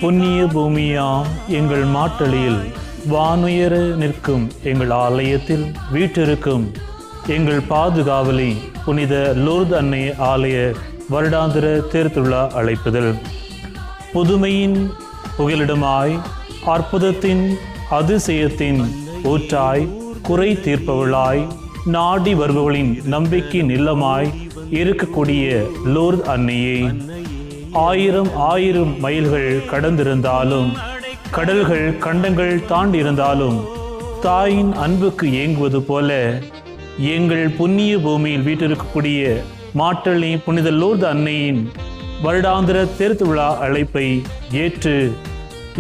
புண்ணிய பூமியாம் எங்கள் மாட்டளியில் வானுயர நிற்கும் எங்கள் ஆலயத்தில் வீற்றிருக்கும் எங்கள் பாதுகாவலி புனித லூர்து அன்னை ஆலய வருடாந்திர தேர்திருவிழா அழைப்புதல். புதுமையின் புகலிடமாய், அற்புதத்தின் அதிசயத்தின் ஊற்றாய், குறை தீர்ப்பவளாய், நாடி வருபவளின் நம்பிக்கையின் இல்லமாய் இருக்கக்கூடிய லூர்து அன்னையே, ஆயிரம் மைல்கள் கடந்திருந்தாலும், கடல்கள் கண்டங்கள் தாண்டி இருந்தாலும் தாயின் அன்புக்கு ஏங்குவது போல எங்கள் புண்ணிய பூமியில் வீட்டிருக்கக்கூடிய மாட்டளி புனித லூர்து அன்னையின் வருடாந்திர தேர்திருவிழா அழைப்பை ஏற்று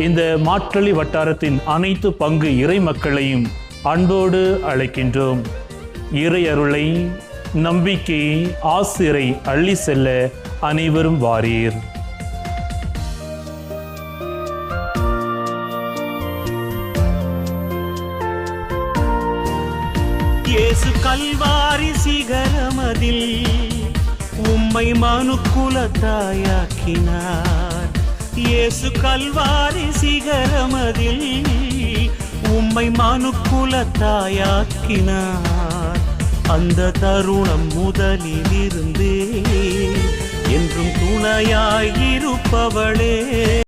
இந்த மாட்டளி வட்டாரத்தின் அனைத்து பங்கு இறை மக்களையும் அன்போடு அழைக்கின்றோம். இறை அருளை, நம்பிக்கை, ஆசிரை அள்ளி செல்ல அனைவரும் வாரீர். இயேசு கல்வாரி சிகரமதில் உம்மை மனுக்குலத்தாயாக்கினார். இயேசு கல்வாரி சிகரமதில் உம்மை மனுக்குலத்தாயாக்கினார். அந்த தருணம் முதலிலிருந்தே என்றும் துணையாய் இருப்பவளே